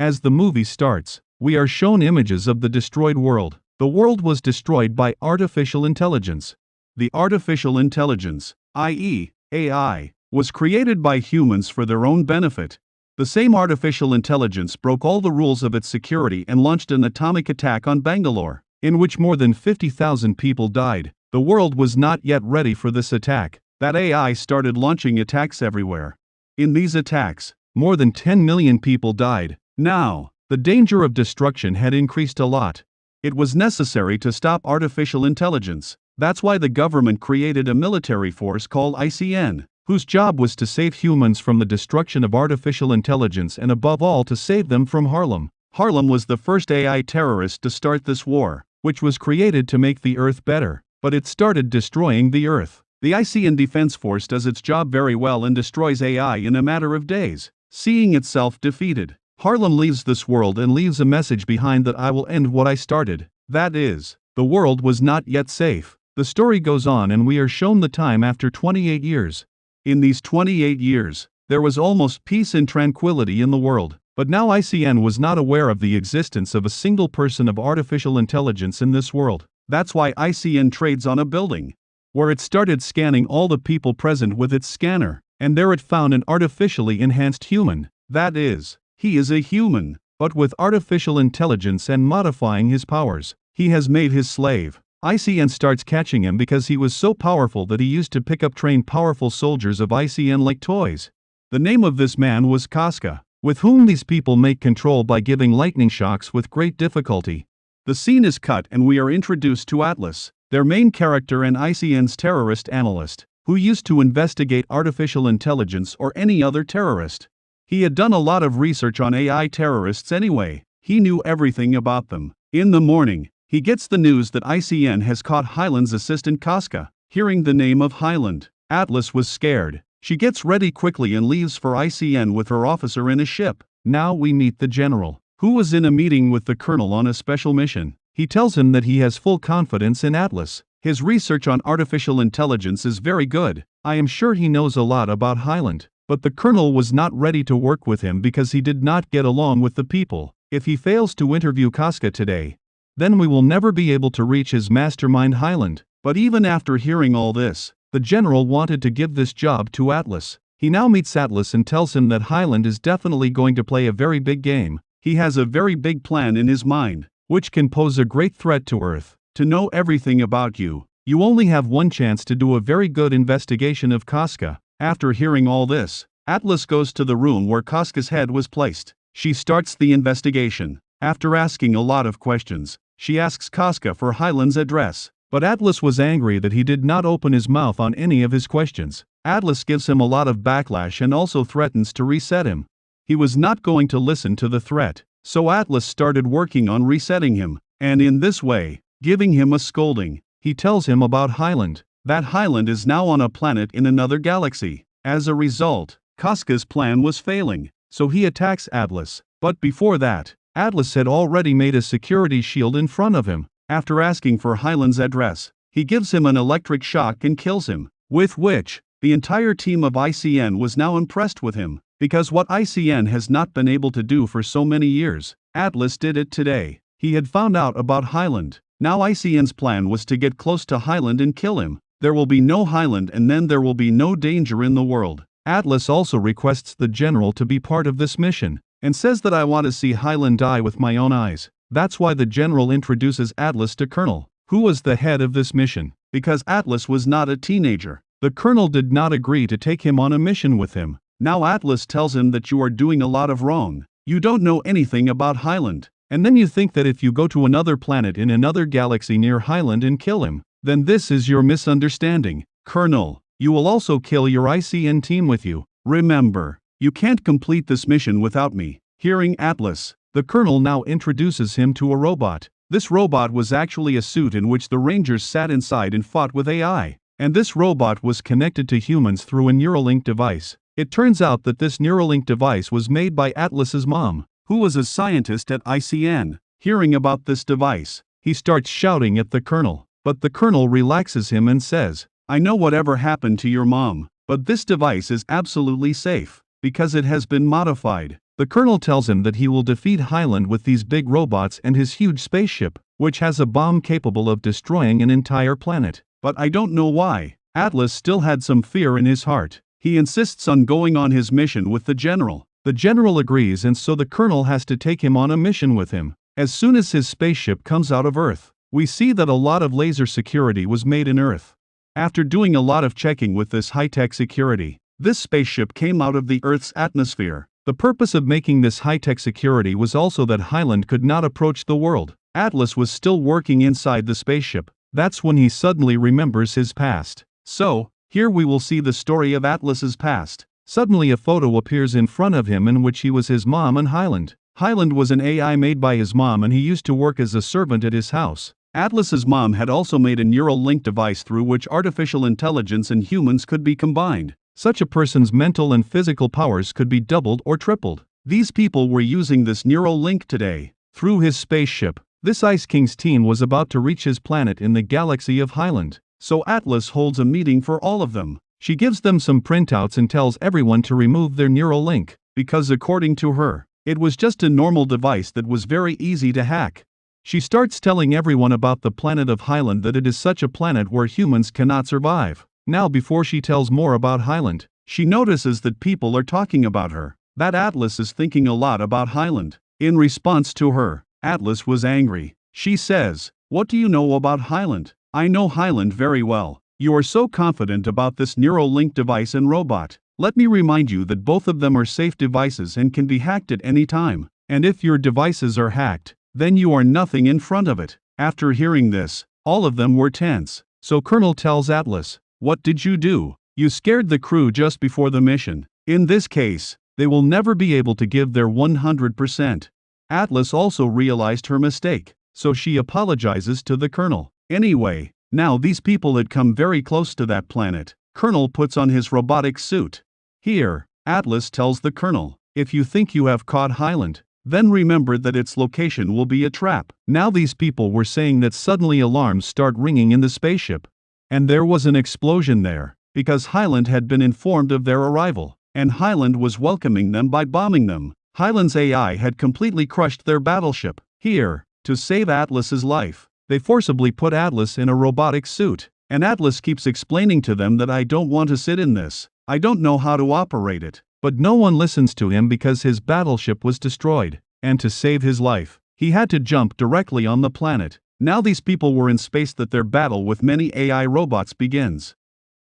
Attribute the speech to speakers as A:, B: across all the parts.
A: As the movie starts, we are shown images of the destroyed world. The world was destroyed by artificial intelligence. The artificial intelligence, i.e., AI, was created by humans for their own benefit. The same artificial intelligence broke all the rules of its security and launched an atomic attack on Bangalore, in which more than 50,000 people died. The world was not yet ready for this attack. That AI started launching attacks everywhere. In these attacks, more than 10 million people died. Now, the danger of destruction had increased a lot. It was necessary to stop artificial intelligence. That's why the government created a military force called ICN, whose job was to save humans from the destruction of artificial intelligence and above all to save them from Harlem. Harlem was the first AI terrorist to start this war, which was created to make the Earth better, but it started destroying the Earth. The ICN Defense Force does its job very well and destroys AI in a matter of days, seeing itself defeated. Harlem leaves this world and leaves a message behind that I will end what I started. That is, the world was not yet safe. The story goes on and we are shown the time after 28 years. In these 28 years, there was almost peace and tranquility in the world. But now ICN was not aware of the existence of a single person of artificial intelligence in this world. That's why ICN trades on a building, where it started scanning all the people present with its scanner, and there it found an artificially enhanced human. That is, he is a human, but with artificial intelligence and modifying his powers. He has made his slave. ICN starts catching him because he was so powerful that he used to pick up trained powerful soldiers of ICN like toys. The name of this man was Casca, with whom these people make control by giving lightning shocks with great difficulty. The scene is cut and we are introduced to Atlas, their main character and ICN's terrorist analyst, who used to investigate artificial intelligence or any other terrorist. He had done a lot of research on AI terrorists anyway. He knew everything about them. In the morning, he gets the news that ICN has caught Highland's assistant Casca. Hearing the name of Highland, Atlas was scared. She gets ready quickly and leaves for ICN with her officer in a ship. Now we meet the general, who was in a meeting with the colonel on a special mission. He tells him that he has full confidence in Atlas. His research on artificial intelligence is very good. I am sure he knows a lot about Highland. But the colonel was not ready to work with him because he did not get along with the people. If he fails to interview Casca today, then we will never be able to reach his mastermind Highland. But even after hearing all this, the general wanted to give this job to Atlas. He now meets Atlas and tells him that Highland is definitely going to play a very big game. He has a very big plan in his mind, which can pose a great threat to Earth. To know everything about you, you only have one chance to do a very good investigation of Casca. After hearing all this, Atlas goes to the room where Casca's head was placed. She starts the investigation. After asking a lot of questions, she asks Casca for Highland's address. But Atlas was angry that he did not open his mouth on any of his questions. Atlas gives him a lot of backlash and also threatens to reset him. He was not going to listen to the threat, so Atlas started working on resetting him, and in this way, giving him a scolding. He tells him about Highland, that Highland is now on a planet in another galaxy. As a result, Casca's plan was failing, so he attacks Atlas. But before that, Atlas had already made a security shield in front of him. After asking for Highland's address, he gives him an electric shock and kills him, with which, the entire team of ICN was now impressed with him, because what ICN has not been able to do for so many years, Atlas did it today. He had found out about Highland. Now ICN's plan was to get close to Highland and kill him. There will be no Highland and then there will be no danger in the world. Atlas also requests the general to be part of this mission, and says that I want to see Highland die with my own eyes. That's why the general introduces Atlas to Colonel, who was the head of this mission. Because Atlas was not a teenager, the colonel did not agree to take him on a mission with him. Now Atlas tells him that you are doing a lot of wrong. You don't know anything about Highland, and then you think that if you go to another planet in another galaxy near Highland and kill him, then this is your misunderstanding. Colonel, you will also kill your ICN team with you. Remember, you can't complete this mission without me. Hearing Atlas, the colonel now introduces him to a robot. This robot was actually a suit in which the Rangers sat inside and fought with AI. And this robot was connected to humans through a Neuralink device. It turns out that this Neuralink device was made by Atlas's mom, who was a scientist at ICN. Hearing about this device, he starts shouting at the colonel. But the colonel relaxes him and says, I know whatever happened to your mom, but this device is absolutely safe, because it has been modified. The colonel tells him that he will defeat Highland with these big robots and his huge spaceship, which has a bomb capable of destroying an entire planet. But I don't know why, Atlas still had some fear in his heart. He insists on going on his mission with the general. The general agrees, and so the colonel has to take him on a mission with him. As soon as his spaceship comes out of Earth, we see that a lot of laser security was made in Earth. After doing a lot of checking with this high-tech security, this spaceship came out of the Earth's atmosphere. The purpose of making this high-tech security was also that Highland could not approach the world. Atlas was still working inside the spaceship. That's when he suddenly remembers his past. So, here we will see the story of Atlas's past. Suddenly a photo appears in front of him in which he was his mom and Highland. Highland was an AI made by his mom, and he used to work as a servant at his house. Atlas's mom had also made a neural link device through which artificial intelligence and humans could be combined. Such a person's mental and physical powers could be doubled or tripled. These people were using this neural link today. Through his spaceship, this Ice King's team was about to reach his planet in the galaxy of Highland. So Atlas holds a meeting for all of them. She gives them some printouts and tells everyone to remove their neural link, because according to her, it was just a normal device that was very easy to hack. She starts telling everyone about the planet of Highland, that it is such a planet where humans cannot survive. Now before she tells more about Highland, she notices that people are talking about her, that Atlas is thinking a lot about Highland. In response to her, Atlas was angry. She says, "What do you know about Highland? I know Highland very well. You are so confident about this neural link device and robot. Let me remind you that both of them are safe devices and can be hacked at any time. And if your devices are hacked, then you are nothing in front of it." After hearing this, all of them were tense. So Colonel tells Atlas, "What did you do? You scared the crew just before the mission. In this case, they will never be able to give their 100%. Atlas also realized her mistake, so she apologizes to the colonel. Anyway, now these people had come very close to that planet. Colonel puts on his robotic suit. Here, Atlas tells the colonel, "If you think you have caught Highland, then remember that its location will be a trap." Now these people were saying that suddenly alarms start ringing in the spaceship. And there was an explosion there, because Highland had been informed of their arrival, and Highland was welcoming them by bombing them. Highland's AI had completely crushed their battleship. Here, to save Atlas's life, they forcibly put Atlas in a robotic suit, and Atlas keeps explaining to them that "I don't want to sit in this. I don't know how to operate it." But no one listens to him because his battleship was destroyed, and to save his life, he had to jump directly on the planet. Now these people were in space that their battle with many AI robots begins.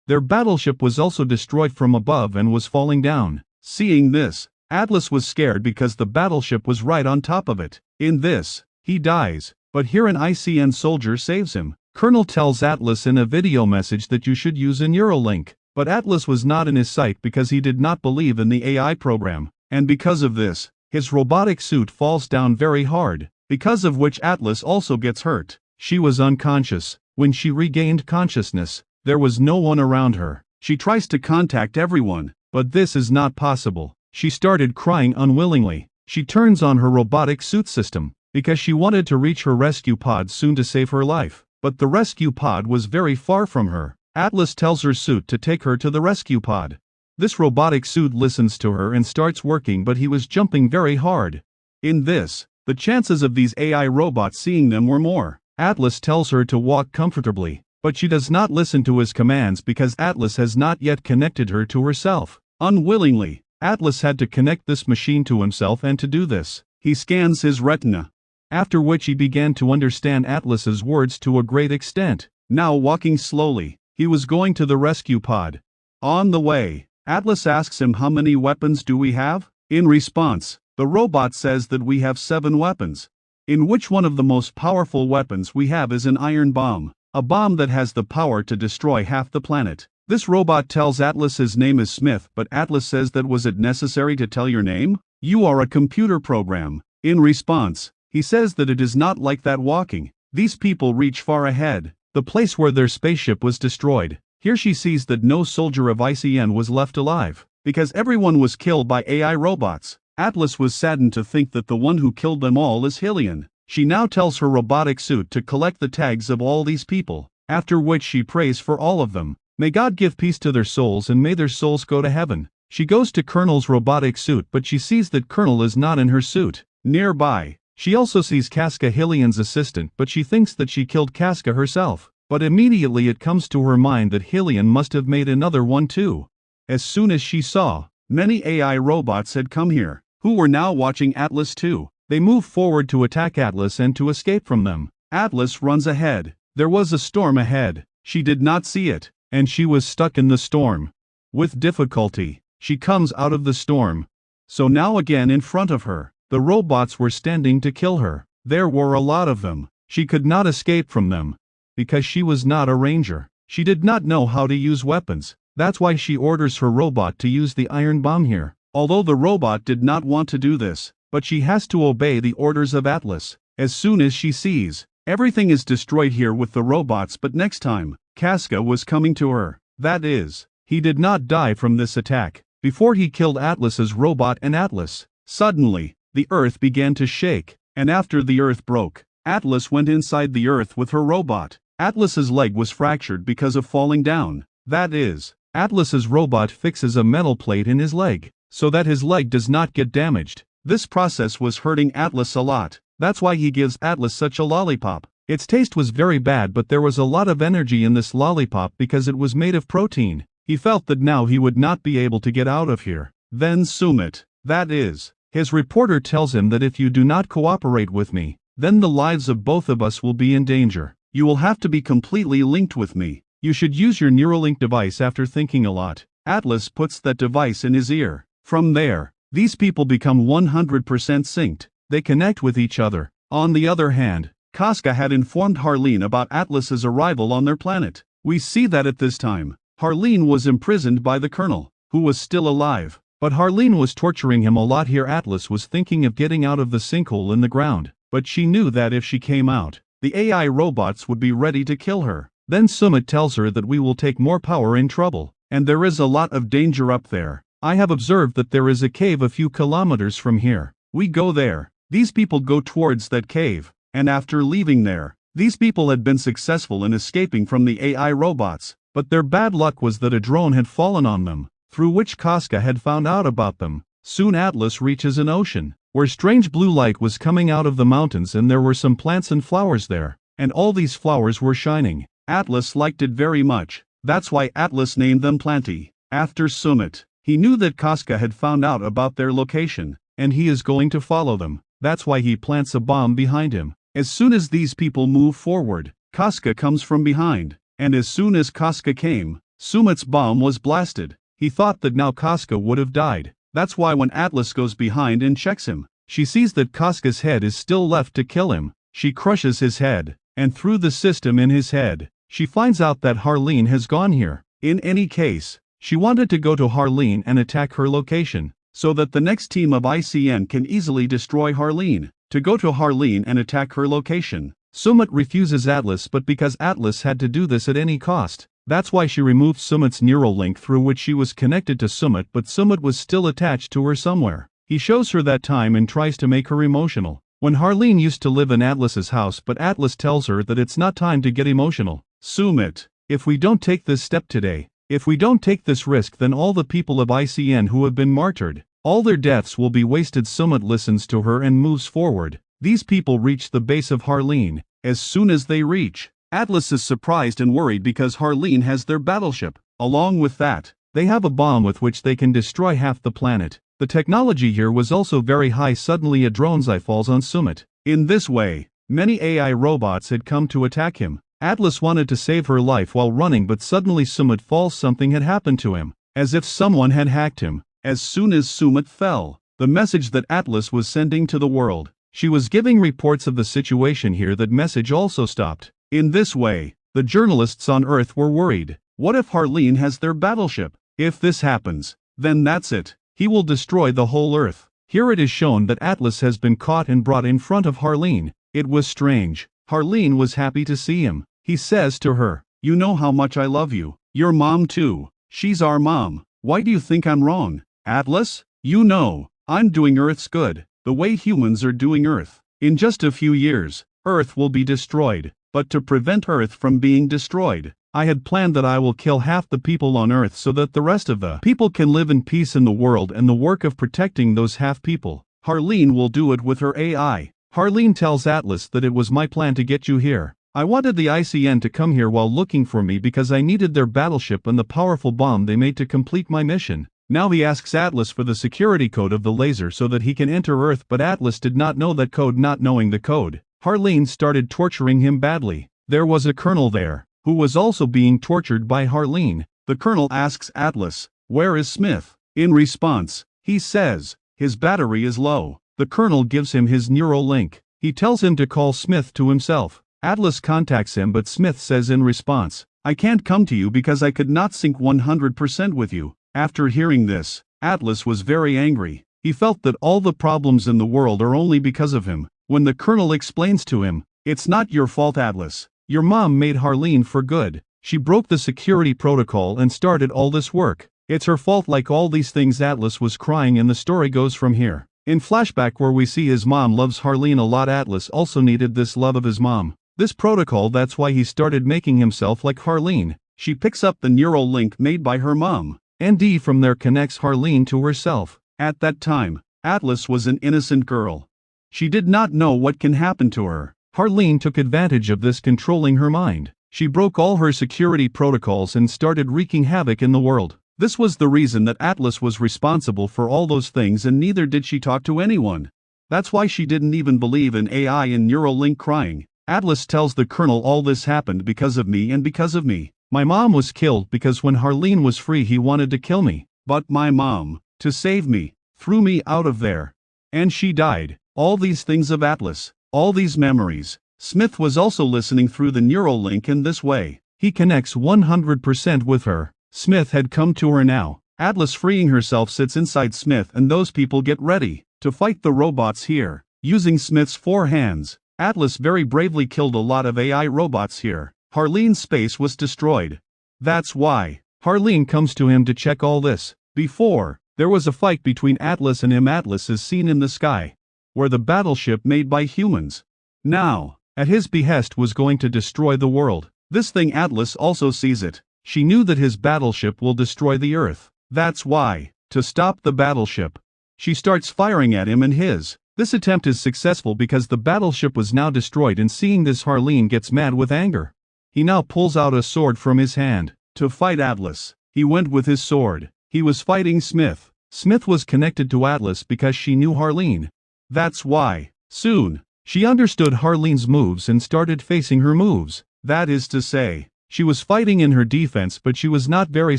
A: Their battleship was also destroyed from above and was falling down. Seeing this, Atlas was scared because the battleship was right on top of it. In this, he dies, but here an ICN soldier saves him. Colonel tells Atlas in a video message that you should use a neural link, but Atlas was not in his sight because he did not believe in the AI program, and because of this, his robotic suit falls down very hard, because of which Atlas also gets hurt. She was unconscious. When she regained consciousness, there was no one around her. She tries to contact everyone, but this is not possible. She started crying unwillingly. She turns on her robotic suit system, because she wanted to reach her rescue pod soon to save her life. But the rescue pod was very far from her. Atlas tells her suit to take her to the rescue pod. This robotic suit listens to her and starts working, but he was jumping very hard. In this, the chances of these AI robots seeing them were more. Atlas tells her to walk comfortably, but she does not listen to his commands because Atlas has not yet connected her to herself. Unwillingly, Atlas had to connect this machine to himself, and to do this, he scans his retina. After which he began to understand Atlas's words to a great extent. Now walking slowly, he was going to the rescue pod. On the way, Atlas asks him, "How many weapons do we have?" In response, the robot says that we have 7 weapons. In which one of the most powerful weapons we have is an iron bomb, a bomb that has the power to destroy half the planet. This robot tells Atlas his name is Smith, but Atlas says that was it necessary to tell your name? You are a computer program. In response, he says that it is not like that walking. These people reach far ahead, the place where their spaceship was destroyed. Here she sees that no soldier of ICN was left alive, because everyone was killed by AI robots. Atlas was saddened to think that the one who killed them all is Hillian. She now tells her robotic suit to collect the tags of all these people, after which she prays for all of them. May God give peace to their souls and may their souls go to heaven. She goes to Colonel's robotic suit, but she sees that Colonel is not in her suit. Nearby, she also sees Casca, Hillian's assistant, but she thinks that she killed Casca herself. But immediately it comes to her mind that Hillian must have made another one too. As soon as she saw, many AI robots had come here, who were now watching Atlas too. They move forward to attack Atlas and to escape from them. Atlas runs ahead. There was a storm ahead. She did not see it, and she was stuck in the storm. With difficulty, she comes out of the storm. So now again in front of her, the robots were standing to kill her. There were a lot of them. She could not escape from them. Because she was not a ranger. She did not know how to use weapons. That's why she orders her robot to use the iron bomb here. Although the robot did not want to do this, but she has to obey the orders of Atlas. As soon as she sees, everything is destroyed here with the robots, but next time, Casca was coming to her. That is, he did not die from this attack. Before he killed Atlas's robot and Atlas, suddenly, the earth began to shake, and after the earth broke, Atlas went inside the earth with her robot. Atlas's leg was fractured because of falling down. That is, Atlas's robot fixes a metal plate in his leg, so that his leg does not get damaged. This process was hurting Atlas a lot. That's why he gives Atlas such a lollipop. Its taste was very bad, but there was a lot of energy in this lollipop because it was made of protein. He felt that now he would not be able to get out of here. Then Sumit, that is, his reporter, tells him that if you do not cooperate with me, then the lives of both of us will be in danger. You will have to be completely linked with me. You should use your Neuralink device. After thinking a lot, Atlas puts that device in his ear. From there, these people become 100% synced. They connect with each other. On the other hand, Casca had informed Harleen about Atlas's arrival on their planet. We see that at this time, Harleen was imprisoned by the Colonel, who was still alive. But Harleen was torturing him a lot here. Atlas was thinking of getting out of the sinkhole in the ground, but she knew that if she came out, the AI robots would be ready to kill her. Then Sumit tells her that we will take more power in trouble, and there is a lot of danger up there. I have observed that there is a cave a few kilometers from here. We go there. These people go towards that cave, and after leaving there, these people had been successful in escaping from the AI robots, but their bad luck was that a drone had fallen on them, through which Casca had found out about them. Soon Atlas reaches an ocean, where strange blue light was coming out of the mountains, and there were some plants and flowers there, and all these flowers were shining. Atlas liked it very much. That's why Atlas named them Planty, after Sumit. He knew that Casca had found out about their location, and he is going to follow them. That's why he plants a bomb behind him. As soon as these people move forward, Casca comes from behind, and as soon as Casca came, Sumit's bomb was blasted. He thought that now Casca would have died. That's why when Atlas goes behind and checks him, she sees that Casca's head is still left to kill him. She crushes his head, and through the system in his head, she finds out that Harleen has gone here. In any case, she wanted to go to Harleen and attack her location, so that the next team of ICN can easily destroy Harleen. To go to Harleen and attack her location, Sumit refuses Atlas, but because Atlas had to do this at any cost, that's why she removed Sumit's neural link through which she was connected to Sumit, but Sumit was still attached to her somewhere. He shows her that time and tries to make her emotional. When Harleen used to live in Atlas's house, but Atlas tells her that it's not time to get emotional. Sumit, if we don't take this step today, if we don't take this risk, then all the people of ICN who have been martyred, all their deaths will be wasted. Sumit listens to her and moves forward. These people reach the base of Harleen. As soon as they reach, Atlas is surprised and worried because Harleen has their battleship. Along with that, they have a bomb with which they can destroy half the planet. The technology here was also very high. Suddenly a drone falls on Sumit. In this way, many AI robots had come to attack him. Atlas wanted to save her life while running, but suddenly Sumit falls. Something had happened to him, as if someone had hacked him. As soon as Sumit fell, the message that Atlas was sending to the world, she was giving reports of the situation here. That message also stopped. In this way, the journalists on Earth were worried. What if Harleen has their battleship? If this happens, then that's it. He will destroy the whole Earth. Here it is shown that Atlas has been caught and brought in front of Harleen. It was strange. Harleen was happy to see him. He says to her, "You know how much I love you. Your mom too. She's our mom. Why do you think I'm wrong? Atlas, you know, I'm doing Earth's good, the way humans are doing Earth. In just a few years, Earth will be destroyed. But to prevent Earth from being destroyed, I had planned that I will kill half the people on Earth so that the rest of the people can live in peace in the world, and the work of protecting those half people, Harleen will do it with her AI. Harleen tells Atlas that it was my plan to get you here. I wanted the ICN to come here while looking for me because I needed their battleship and the powerful bomb they made to complete my mission. Now he asks Atlas for the security code of the laser so that he can enter Earth, but Atlas did not know that code. Not knowing the code, Harleen started torturing him badly. There was a colonel there, who was also being tortured by Harleen. The colonel asks Atlas, "Where is Smith?" In response, he says, "His battery is low." The colonel gives him his neural link. He tells him to call Smith to himself. Atlas contacts him, but Smith says in response, "I can't come to you because I could not sync 100% with you." After hearing this, Atlas was very angry. He felt that all the problems in the world are only because of him. When the colonel explains to him, "It's not your fault, Atlas. Your mom made Harleen for good. She broke the security protocol and started all this work. It's her fault." Like all these things, Atlas was crying, and the story goes from here. In flashback, where we see his mom loves Harleen a lot, Atlas also needed this love of his mom. This protocol, that's why he started making himself like Harleen. She picks up the neural link made by her mom, and from there connects Harleen to herself. At that time, Atlas was an innocent girl. She did not know what can happen to her. Harleen took advantage of this, controlling her mind. She broke all her security protocols and started wreaking havoc in the world. This was the reason that Atlas was responsible for all those things, and neither did she talk to anyone. That's why she didn't even believe in AI and neural link. Crying, Atlas tells the colonel, "All this happened because of me and because of me. My mom was killed because when Harleen was free he wanted to kill me. But my mom, to save me, threw me out of there. And she died." All these things of Atlas, all these memories. Smith was also listening through the neural link in this way. He connects 100% with her. Smith had come to her now. Atlas, freeing herself, sits inside Smith, and those people get ready to fight the robots here. Using Smith's 4 hands, Atlas very bravely killed a lot of AI robots here. Harleen's space was destroyed. That's why Harleen comes to him to check all this. Before, there was a fight between Atlas and him. Atlas is seen in the sky, where the battleship made by humans, now, at his behest, was going to destroy the world. This thing, Atlas also sees it. She knew that his battleship will destroy the Earth. That's why, to stop the battleship, she starts firing at him and his. This attempt is successful because the battleship was now destroyed, and seeing this, Harleen gets mad with anger. He now pulls out a sword from his hand to fight Atlas. He went with his sword. He was fighting Smith. Smith was connected to Atlas because she knew Harleen. That's why, soon, she understood Harleen's moves and started facing her moves. That is to say, she was fighting in her defense, but she was not very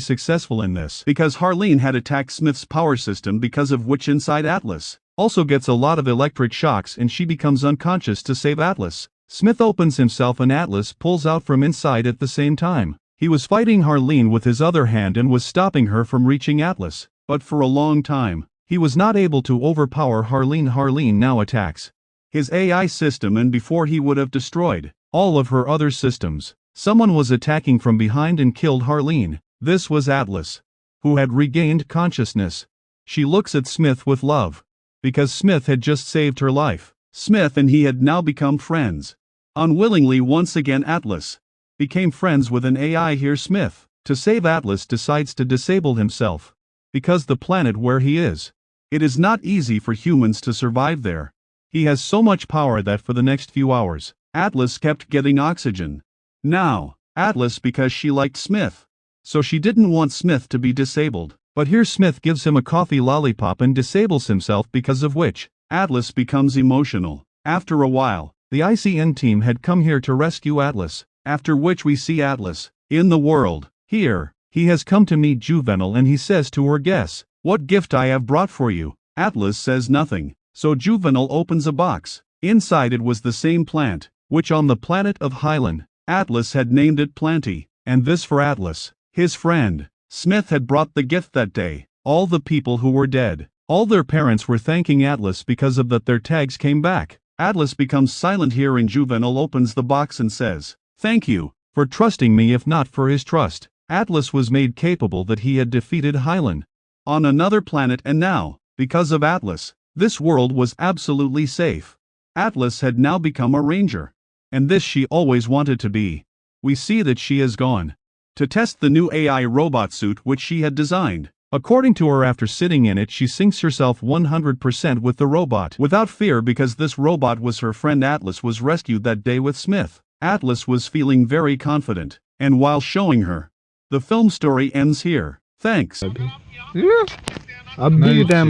A: successful in this because Harleen had attacked Smith's power system, because of which inside Atlas also gets a lot of electric shocks, and she becomes unconscious to save Atlas. Smith opens himself and Atlas pulls out from inside at the same time. He was fighting Harleen with his other hand and was stopping her from reaching Atlas, but for a long time, he was not able to overpower Harleen. Harleen now attacks his AI system, and before he would have destroyed all of her other systems, someone was attacking from behind and killed Harleen. This was Atlas, who had regained consciousness. She looks at Smith with love, because Smith had just saved her life. Smith and he had now become friends. Unwillingly, once again, Atlas became friends with an AI here. Smith, to save Atlas, decides to disable himself, because the planet where he is, it is not easy for humans to survive there. He has so much power that for the next few hours, Atlas kept getting oxygen. Now, Atlas, because she liked Smith, so she didn't want Smith to be disabled. But here Smith gives him a coffee lollipop and disables himself, because of which Atlas becomes emotional. After a while, the ICN team had come here to rescue Atlas, after which we see Atlas in the world. Here, he has come to meet Juvenile, and he says to her, "Guess what gift I have brought for you?" Atlas says nothing, so Juvenile opens a box. Inside it was the same plant, which on the planet of Highland, Atlas had named it Planty, and this for Atlas, his friend. Smith had brought the gift that day. All the people who were dead, all their parents were thanking Atlas because of that their tags came back. Atlas becomes silent here, and Juvenile opens the box and says, "Thank you for trusting me. If not for his trust, Atlas was made capable that he had defeated Highland on another planet, and now, because of Atlas, this world was absolutely safe." Atlas had now become a ranger, and this she always wanted to be. We see that she is gone. to test the new AI robot suit which she had designed. According to her, after sitting in it, she syncs herself 100% with the robot without fear, because this robot was her friend Atlas, was rescued that day with Smith. Atlas was feeling very confident, and while showing her, the film story ends here. Thanks.
B: अब भी